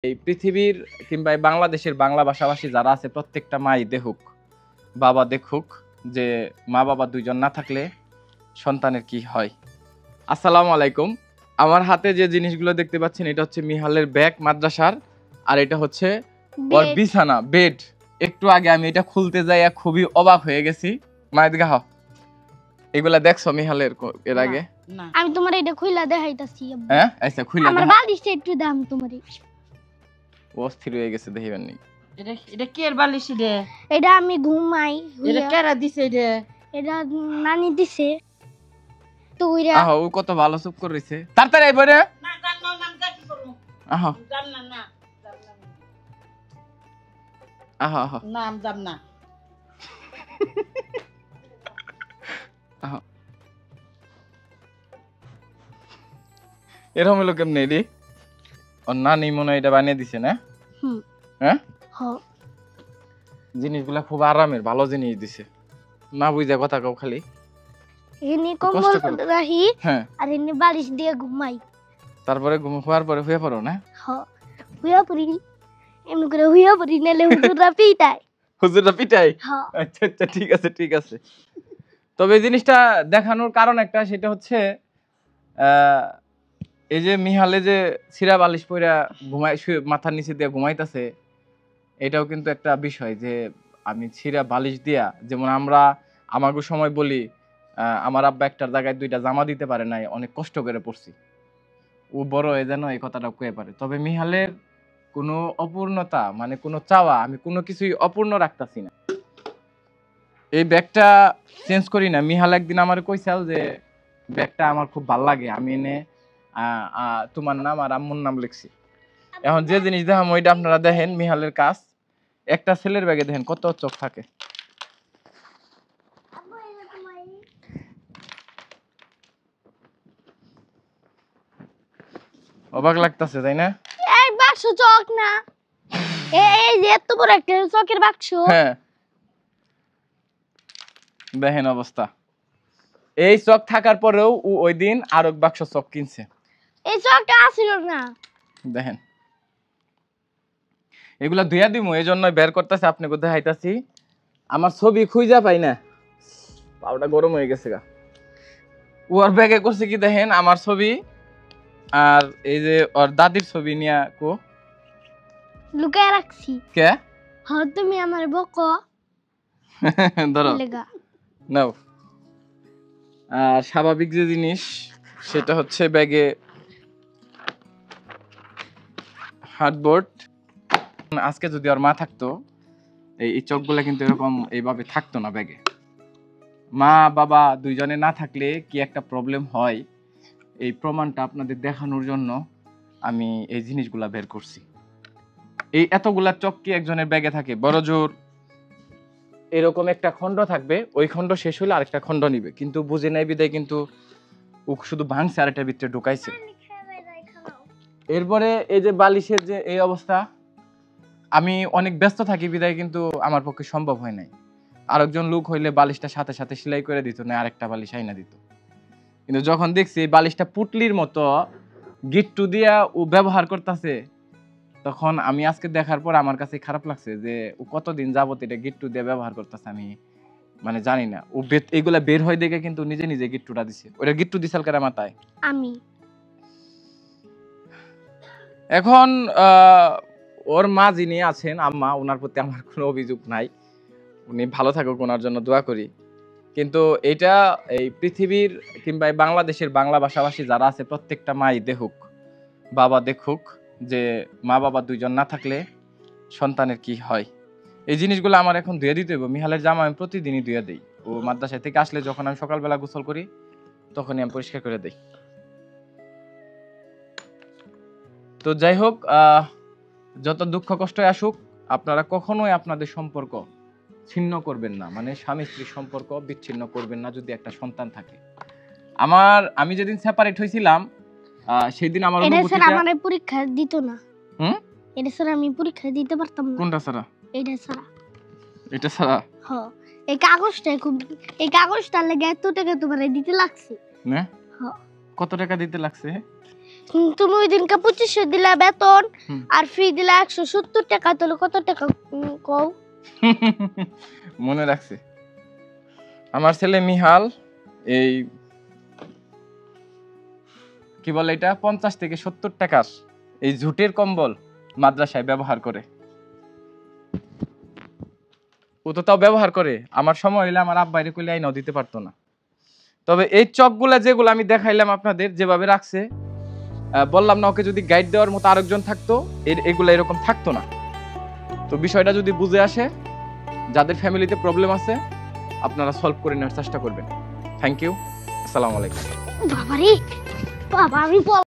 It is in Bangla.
এই পৃথিবীর কিংবা এই বাংলাদেশের বাংলা ভাষাভাষী যারা আছে প্রত্যেকটা মাই দেখুক, বাবা দেখুক যে মা বাবা দুইজন না থাকলে সন্তানের কি হয়। আসসালামু আলাইকুম। আমার হাতে যে জিনিসগুলো দেখতে পাচ্ছেন এটা হচ্ছে মিহালের ব্যাগ মাদ্রাসার, আর এটা হচ্ছে ওর বিছানা বেড। একটু আগে আমি এটা খুলতে যাই খুবই অবাক হয়ে গেছি। মায়ের দিকে হাও, এগুলা দেখছো মিহালের এর আগে? আমি তোমার এটা খুইলা দেখাইতাছি। হ্যাঁ আচ্ছা খুইলা আমার বালিশটা একটু দাম তোমারে। অস্থির হয়ে গেছে দেখিবেন নি। এটা কে এর বালিশ রে? এটা আমি ঘুমাই। এটা কেরা দিছে রে? এটা নানি দিছে। তো ওইরা আহা ও কত ভালো চুপ করে রইছে। তাড়াতাড়ি আইবো রে। না জান না নাম কা কি করব? আহা জান না না। আহা আহা নাম জান না। আহা এরকম হলো কেমনে রে? ওর নানি মনে এটা বানিয়ে দিছে না? হ্যাঁ জিনিসগুলা খুব আরামের ভালো জিনিস দিছে। না বুঝা কথা কও খালি। এনে কম্বল রাখি আর এনে বালিশ দিয়ে ঘুমাই। তারপরে ঘুম হওয়ার পরে শুয়ে পড়ো না? শুয়ে পড়ি। এমনি করে শুয়ে পড়ি নালে হুজুররা পিটায়। হুজুররা পিটায়? আচ্ছা আচ্ছা ঠিক আছে ঠিক আছে। তবে এই জিনিসটা দেখানোর কারণ একটা, সেটা হচ্ছে এই যে মিহালে যে ছিঁড়া বালিশ পইরা ঘুমাই মাথার নিচে দিয়ে ঘুমাইতেছে, এটাও কিন্তু একটা বিষয় যে আমি ছিঁড়া বালিশ দিয়া, যেমন আমরা আমাগো সময় বলি আমার আব্বা একটার জায়গায় দুইটা জামা দিতে পারে নাই, অনেক কষ্ট করে পড়ছি। ও বড় হয়ে যেন এই কথাটা কয়ে পারে। তবে মিহালের কোনো অপূর্ণতা মানে কোনো চাওয়া, আমি কোনো কিছুই অপূর্ণ রাখতাছি না। এই ব্যাগটা চেঞ্জ করি না। মিহাল একদিন আমার কইছাল যে ব্যাগটা আমার খুব ভাল লাগে, আমি এনে তোমার নাম আর আম্মুর নাম লিখছি। এখন যে জিনিস দেখাম ওইটা আপনারা দেখেন। মিহালের কাজ, একটা ছেলের ব্যাগে দেখেন কত চোখ থাকে। অবাক লাগতেছে তাই না? এই বাক্স চক না, এই যে এত বড় একটা চকের বাক্স। হ্যাঁ দেখেন অবস্থা। এই চক থাকার পরেও ও ওই দিন আরেক বাক্স চক কিনছে। এই চকটা আসিল না দেখেন এগুলা ধুইয়া দিমু, এই জন্য বের করতেছে আপনি কোথায় হাইতাছি। আমার ছবি খুঁজা পাই না, পাউডার গরম হয়ে গেছে গা। ওর ব্যাগে করছে কি দেখেন, আমার ছবি আর এই যে ওর দাদির ছবি নিয়া কো লুকায় রাখছি। কে তুমি আমার বকো ধরো নাও। আর স্বাভাবিক যে জিনিস সেটা হচ্ছে ব্যাগে হার্ডবোর্ড। আজকে যদি ওর মা থাকতো এই চকগুলা কিন্তু এরকম এইভাবে থাকতো না ব্যাগে। মা বাবা দুইজনে না থাকলে কি একটা প্রবলেম হয়, এই প্রমাণটা আপনাদের দেখানোর জন্য আমি এই জিনিসগুলা বের করছি। এই এতগুলা চক কি একজনের ব্যাগে থাকে? বড় জোর এরকম একটা খণ্ড থাকবে, ওই খণ্ড শেষ হলে আরেকটা খণ্ড নিবে, কিন্তু বুঝে নাই বিদায় কিন্তু ও শুধু ভাঙছে আর একটা ভিতরে ঢুকাইছে। এরপরে এই যে বালিশের যে এই অবস্থা, আমি অনেক ব্যস্ত থাকি বিদায় কিন্তু আমার পক্ষে সম্ভব হয় নাই। আরেকজন লোক হইলে বালিশটা সাথে সাথে সেলাই করে দিত, না আরেকটা বালিশ আইনা দিত। কিন্তু যখন দেখছি এই বালিশটা পুটলির মতো গিট্টু দিয়া ও ব্যবহার করতেছে, তখন আমি আজকে দেখার পর আমার কাছে খারাপ লাগছে যে ও কতদিন যাবত এটা গিট্টু দিয়ে ব্যবহার করতেছে। আমি মানে জানি না ও এগুলা বের হয় দেখে কিন্তু নিজে নিজে গিট্টুটা দিছে। ওটা গিট্টু দিছাল কারা মাথায়? আমি। এখন ওর মা যিনি আছেন আম্মা, ওনার প্রতি আমার কোনো অভিযোগ নাই, উনি ভালো থাকুক, ওনার জন্য দোয়া করি। কিন্তু এটা এই পৃথিবীর কিংবা এই বাংলাদেশের বাংলা ভাষাভাষী যারা আছে প্রত্যেকটা মাই দেখুক, বাবা দেখুক যে মা বাবা দুইজন না থাকলে সন্তানের কি হয়। এই জিনিসগুলো আমার এখন ধুয়ে দিতে হবে। মিহালের জামা আমি প্রতিদিনই ধুয়ে দিই। ও মাদ্রাসা থেকে আসলে যখন আমি সকালবেলা গোসল করি তখনই আমি পরিষ্কার করে দিই। তো যাই হোক, যত দুঃখ কষ্ট আসুক আপনারা কখনোই আপনাদের সম্পর্ক ছিন্ন করবেন না, মানে স্বামী স্ত্রীর সম্পর্ক বিচ্ছিন্ন করবেন না যদি একটা সন্তান থাকে। আমি যেদিন সেপারেট হয়েছিলাম সেদিন আমার অনুভূতিটা আমারে পরীক্ষা দিত না। এটা স্যার আমি পরীক্ষা দিতে পারতাম না। কোনটা স্যার? এটা স্যার। এটা স্যার? হ্যাঁ, এই কাগজটা লাগে এত টাকা তোমারে দিতে লাগছে। না? হ্যাঁ। কত টাকা দিতে লাগছে? তুমি ওই দিনকে 2500 দিলা বেতন হুম। আর ফি দিলা 170 টাকা, তাহলে কত টাকা কও? মনে রাখছে আমার ছেলে মিহাল এই কি বলে এটা 50 থেকে 70 টাকার এই ঝুটের কম্বল মাদ্রাসায় ব্যবহার করে। ও তো তাও ব্যবহার করে, আমার সময় হইলে আমার আব্বাইরে কইলে আইনাও দিতে পারতো না। তবে এই চকগুলা যেগুলো আমি দেখাইলাম আপনাদের যেভাবে রাখছে, বললাম না ওকে যদি গাইড দেওয়ার মতো আরেকজন থাকতো এগুলো এরকম থাকতো না। তো বিষয়টা যদি বুঝে আসে, যাদের ফ্যামিলিতে প্রবলেম আছে আপনারা সলভ করে নেওয়ার চেষ্টা করবেন। থ্যাংক ইউ, আসসালামু আলাইকুম। বাবারে বাবা, আমি